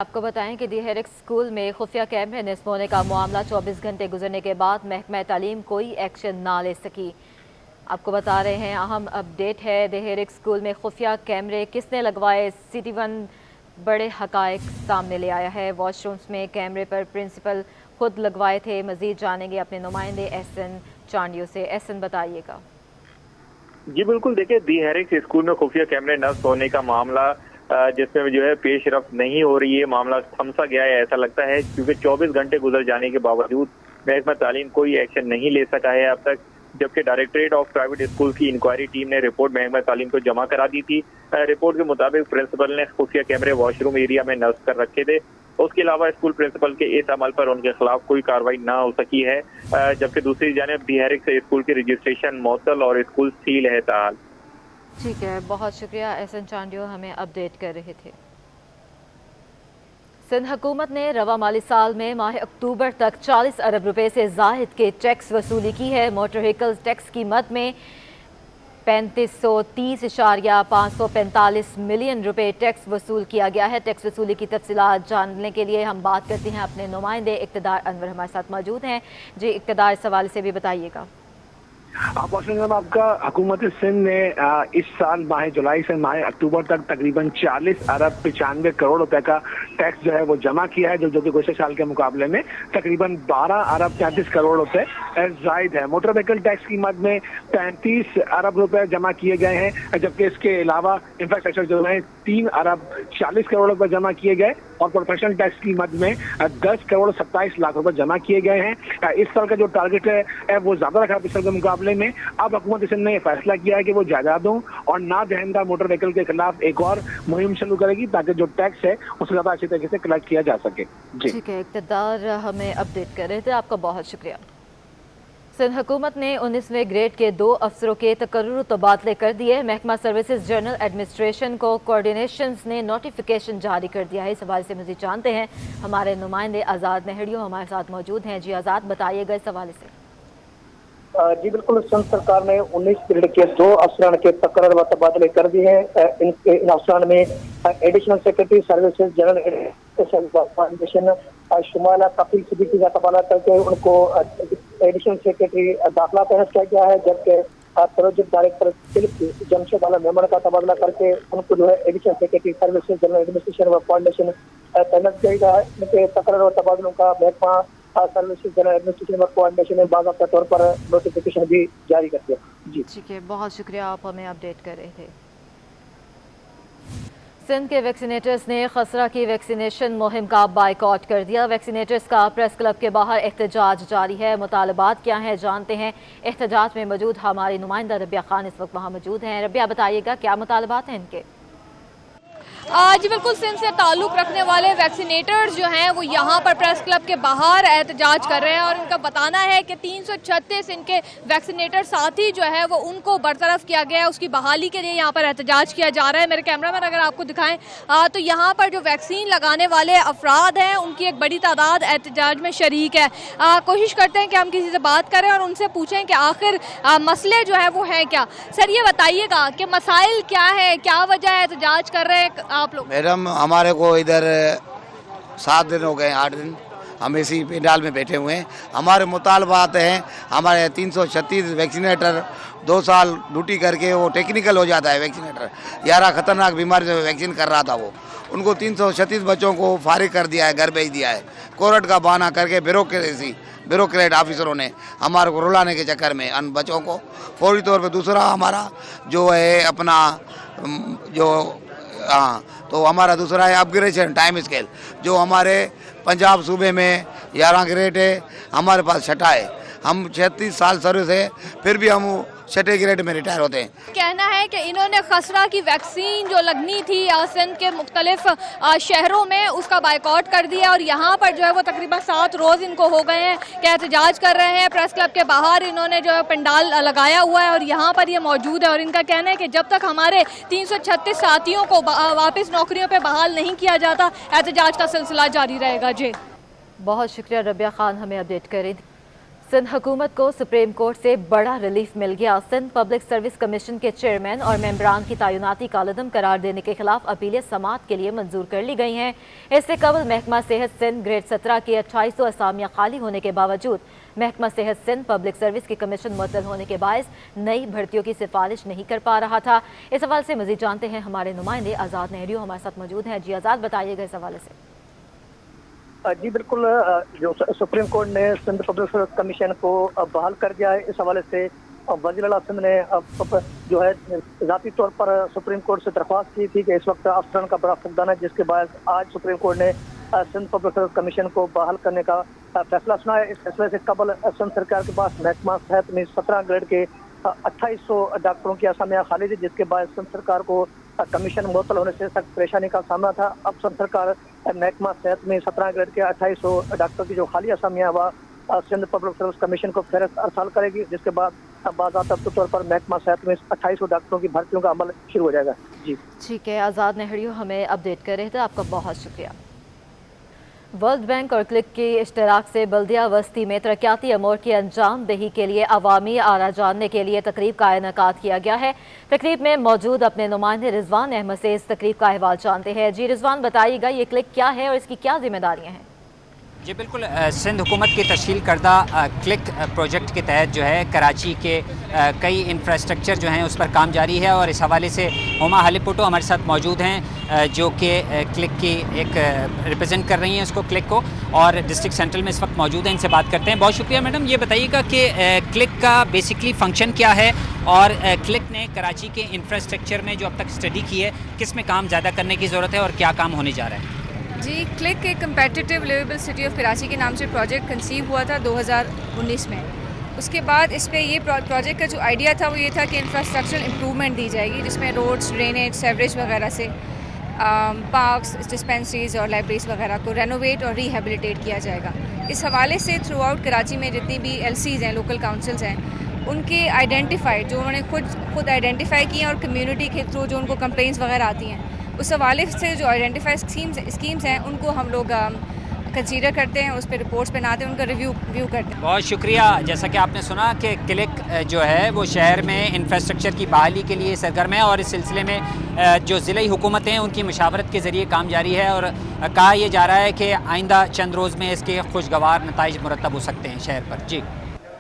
आपको बताएं कि दी हेरिक स्कूल में खुफिया कैमरे नस्ब होने का मामला 24 घंटे गुजरने के बाद महकमा तालीम कोई एक्शन ना ले सकी। आपको बता रहे हैं अहम अपडेट है। दी हेरिक स्कूल में खुफिया कैमरे किसने लगवाए, सिटी 1 बड़े हकायक सामने ले आया है। वॉशरूम्स में कैमरे पर प्रिंसिपल खुद लगवाए थे। मजीद जानेंगे अपने नुमाइंदे एहसन चांडियो से। एहसन बताइएगा। जी बिल्कुल, देखिए दी हेरिक स्कूल में खुफिया कैमरे नस्ब होने का मामला जिसमें जो है पेशरफ नहीं हो रही है, मामला थमसा गया है ऐसा लगता है, क्योंकि 24 घंटे गुजर जाने के बावजूद महकमा तालीम कोई एक्शन नहीं ले सका है अब तक। जबकि डायरेक्टरेट ऑफ प्राइवेट स्कूल की इंक्वायरी टीम ने रिपोर्ट महकमा तालीम को जमा करा दी थी। रिपोर्ट के मुताबिक प्रिंसिपल ने खुफिया कैमरे वॉशरूम एरिया में नस्ब कर रखे थे। उसके अलावा स्कूल प्रिंसिपल के इस अमल पर उनके खिलाफ कोई कार्रवाई ना हो सकी है। जबकि दूसरी जानिब दी हेरिक से स्कूल की रजिस्ट्रेशन मौसल और स्कूल सील है ताल। ठीक है, बहुत शुक्रिया एहसन चांडियो, हमें अपडेट कर रहे थे। सिंध हुकूमत ने रवा माली साल में माह अक्टूबर तक 40 अरब रुपए से जायद के टैक्स वसूली की है। मोटर व्हीकल टैक्स की मद में 3530.545 मिलियन रुपए टैक्स वसूल किया गया है। टैक्स वसूली की तफसीलात जानने के लिए हम बात करते हैं अपने नुमाइंदे इक़्तिदार अनवर हमारे साथ मौजूद हैं। जी इक़्तिदार, इस हवाले से भी बताइएगा। आपका हुकूमत सिंध ने इस साल माह जुलाई से माह अक्टूबर तक तकरीबन 40 अरब 95 करोड़ रुपए का टैक्स जो है वो जमा किया है, जो कि गुज़श्ता साल के मुकाबले में तकरीबन 12 अरब 33 करोड़ रुपए जायद है। मोटर व्हीकल टैक्स की मद में 35 अरब रुपए जमा किए गए हैं, जबकि इसके अलावा इंफ्रास्ट्रक्चर जो है 3 अरब 40 करोड़ रुपए जमा किए गए और प्रोफेशनल टैक्स की मद में 10 करोड़ 27 लाख रुपए जमा किए गए हैं। इस साल का जो टारगेट है वो ज्यादा रखा पिछले के मुकाबले में। अब हुकूमत सिंध ने फैसला किया है कि वो जायदादों और ना दहनदार मोटर व्हीकल के खिलाफ एक और मुहिम शुरू करेगी, ताकि जो टैक्स है उसे ज्यादा अच्छी तरीके से कलेक्ट किया जा सके। जी ठीक है, इक़्तिदार हमें अपडेट कर रहे थे, आपका बहुत शुक्रिया। सिंध हुकूमत ने 19वें ग्रेड के 2 अफसरों के तकर्रुर तबादले कर दिए। महकमा सर्विसेज जनरल एडमिनिस्ट्रेशन को कोऑर्डिनेशन ने नोटिफिकेशन जारी कर दिया है। इस हवाले से मज़ीद जानते हैं, हमारे नुमाइंदे आज़ाद नेहड़ियों हमारे साथ मौजूद हैं। जी आज़ाद, बताइएगा इस हवाले से। जी बिल्कुल, सिंध सरकार ने 19 ग्रेड के 2 अफसरान के तकर्रुर व तबादले कर दिए हैं। इन अफसरान में additional secretary services general foundation Shumala Kafeel Siddiqui का तबादला करके उनको एडिशनल सेक्रेटरी दाखिला तैनात किया गया है, जबकि प्रोजेक्ट डायरेक्टर सिल्क जमशेद आलम मेमन का तबादला करके उनको जो है additional secretary services general administration व फाउंडेशन तैनात किया गया है। इनके तकर्रुर और तबादलों का महकमा सर्विसेज जनरल एडमिनिस्ट्रेशन व कोऑर्डिनेशन ने बाकायदा तौर पर नोटिफिकेशन भी जारी कर दिया। जी ठीक है, बहुत शुक्रिया, आप हमें अपडेट कर रहे थे। सिंध के वैक्सीनेटर्स ने खसरा की वैक्सीनेशन मुहिम का बाइकआउट कर दिया। वैक्सीनेटर्स का प्रेस क्लब के बाहर एहतजाज जारी है। मुतालबात क्या हैं जानते हैं। एहतजाज में मौजूद हमारी नुमाइंदा रबिया खान इस वक्त वहाँ मौजूद हैं। रबिया, बताइएगा क्या मुतालबात हैं इनके। जी बिल्कुल, सिंध से ताल्लुक़ रखने वाले वैक्सीनेटर्स जो हैं वो यहाँ पर प्रेस क्लब के बाहर एहतजाज कर रहे हैं और इनका बताना है कि 336 इनके वैक्सीनेटर साथी जो है वो उनको बरतरफ किया गया है, उसकी बहाली के लिए यहाँ पर एहतजाज किया जा रहा है। मेरे कैमरामैन अगर आपको दिखाएं तो यहाँ पर जो वैक्सीन लगाने वाले अफराद हैं उनकी एक बड़ी तादाद एहतजाज में शरीक है। कोशिश करते हैं कि हम किसी से बात करें और उनसे पूछें कि आखिर मसले जो है वो है क्या। सर ये बताइएगा कि मसाइल क्या है, क्या वजह है एहतजाज कर रहे हैं आप लोग। मैडम, हमारे को इधर 7 दिन हो गए, 8 दिन हम इसी पंडाल में बैठे हुए हैं। हमारे मुतालबात हैं, हमारे 336 वैक्सीनेटर 2 साल ड्यूटी करके वो टेक्निकल हो जाता है वैक्सीनेटर। 11 खतरनाक बीमारी से वैक्सीन कर रहा था वो, उनको 336 बच्चों को फारिग कर दिया है, घर भेज दिया है। कोर्ट का बहाना करके ब्यूरोक्रेट ऑफिसरों ने हमारे को रुलाने के चक्कर में उन बच्चों को फौरी तौर पर। दूसरा हमारा जो है अपना तो हमारा दूसरा है अपग्रेडेशन टाइम स्केल, जो हमारे पंजाब सूबे में 11 ग्रेड है, हमारे पास 6ठा है। हम 36 साल सर्विस है, फिर भी हम 6ठे ग्रेड में रिटायर होते हैं। कहना है कि इन्होंने खसरा की वैक्सीन जो लगनी थी सिंध के मुख्तलिफ शहरों में उसका बाइकआउट कर दिया और यहाँ पर जो है वो तकरीबन 7 रोज़ इनको हो गए हैं कि एहतजाज कर रहे हैं। प्रेस क्लब के बाहर इन्होंने जो है पंडाल लगाया हुआ है और यहाँ पर ये मौजूद है और इनका कहना है कि जब तक हमारे 336 साथियों को वापस नौकरियों पर बहाल नहीं किया जाता एहतजाज का सिलसिला जारी रहेगा। जी बहुत शुक्रिया रबिया खान, हमें अपडेट करें। सिंध हुकूमत को सुप्रीम कोर्ट से बड़ा रिलीफ मिल गया। सिंध पब्लिक सर्विस कमीशन के चेयरमैन और मेंबरान की तैनाती कालदम करार देने के खिलाफ अपीलें समाअत के लिए मंजूर कर ली गई हैं। इससे कबल महकमा सेहत सिंध ग्रेड 17 की 2800 असामियाँ खाली होने के बावजूद महकमा सेहत सिंध पब्लिक सर्विस की कमीशन मुअत्तल होने के बायस नई भर्तियों की सिफारिश नहीं कर पा रहा था। इस हवाले से मजीद जानते हैं हमारे नुमाइंदे आज़ाद नेहरियो हमारे साथ मौजूद हैं। जी आज़ाद, बताइएगा इस हवाले से। जी बिल्कुल, जो सुप्रीम कोर्ट ने सिंध पब्लिक सर्विस कमीशन को बहाल कर दिया है, इस हवाले से वज़ीर आला सिंध ने जो है ज़ाती तौर पर सुप्रीम कोर्ट से दरख्वास्त की थी कि इस वक्त अफसरान का बड़ा फुकदान है, जिसके बाद आज सुप्रीम कोर्ट ने सिंध पब्लिक सर्विस कमीशन को बहाल करने का फैसला सुना है। इस फैसले से कबल सिंध सरकार के पास महकमा सेहत में 17 ग्रेड के 2800 डॉक्टरों की असामियाँ खाली थी, जिसके बाद सिंध सरकार को कमीशन मुअत्तल होने से सख्त परेशानी का सामना था। अब सिंध सरकार महकमा सेहत में 17 ग्रेड के 2800 डॉक्टर की जो खाली असामियाँ वह सिंध पब्लिक सर्विस कमीशन को फेरस्त अरसाल करेगी, जिसके बाद बाज़ाब्ता तौर पर महकमा सेहत में 2800 डॉक्टरों की भर्तियों का अमल शुरू हो जाएगा। जी ठीक है, आज़ाद नेहरियो हमें अपडेट कर रहे थे, आपका बहुत शुक्रिया। वर्ल्ड बैंक और क्लिक की इश्तराक से बल्दिया बस्ती में तरक्याती अमूर की अंजाम दही के लिए अवामी आरा जानने के लिए तकरीब का इनेकाद किया गया है। तकरीब में मौजूद अपने नुमाइंदे रिजवान अहमद से इस तकरीब का अहवाल जानते हैं। जी रिजवान, बताइएगा ये क्लिक क्या है और इसकी क्या जिम्मेदारियाँ हैं? जी बिल्कुल, सिंध हुकूमत की तश्कील करदा क्लिक प्रोजेक्ट के तहत जो है कराची के कई इंफ्रास्ट्रक्चर जो हैं उस पर काम जारी है और इस हवाले से हुमा हलीपुटो हमारे साथ मौजूद हैं जो कि क्लिक की एक रिप्रेजेंट कर रही हैं उसको क्लिक को, और डिस्ट्रिक्ट सेंट्रल में इस वक्त मौजूद हैं, इनसे बात करते हैं। बहुत शुक्रिया मैडम, ये बताइएगा कि क्लिक का बेसिकली फंक्शन क्या है और क्लिक ने कराची के इंफ्रास्ट्रक्चर में जो अब तक स्टडी की है किस में काम ज़्यादा करने की ज़रूरत है और क्या काम होने जा रहा है? जी, क्लिक एक competitive livable city of Karachi के नाम से प्रोजेक्ट कंसीव हुआ था 2019 में। उसके बाद इस पे ये प्रोजेक्ट का जो आइडिया था वो ये था कि इंफ्रास्ट्रक्चर इम्प्रूवमेंट दी जाएगी, जिसमें रोड्स, ड्रेनेज, सेवरेज वगैरह से पार्क्स, डिस्पेंसरीज और लाइब्रेरीज वगैरह को रेनोवेट और रिहेबिलिटेट किया जाएगा। इस हवाले से थ्रू आउट कराची में जितनी भी LCs हैं, लोकल काउंसिल्स हैं, उनके आइडेंटिफाइड जो उन्होंने खुद आइडेंटिफाई किए हैं और कम्युनिटी के थ्रू जो उनको कंप्लेंट्स वगैरह आती हैं, उस हवाले से जो आइडेंटिफाइड स्कीम्स हैं उनको हम लोग कंसीडर करते हैं, उस पर रिपोर्ट्स बनाते हैं, उनका रिव्यू करते हैं। बहुत शुक्रिया। जैसा कि आपने सुना कि क्लिक जो है वो शहर में इंफ्रास्ट्रक्चर की बहाली के लिए सरगर्म है और इस सिलसिले में जो ज़िले हुकूमतें हैं उनकी मुशावरत के ज़रिए काम जारी है और कहा यह जा रहा है कि आइंदा चंद रोज़ में इसके खुशगवार नताइज मुरतब हो सकते हैं शहर पर। जी।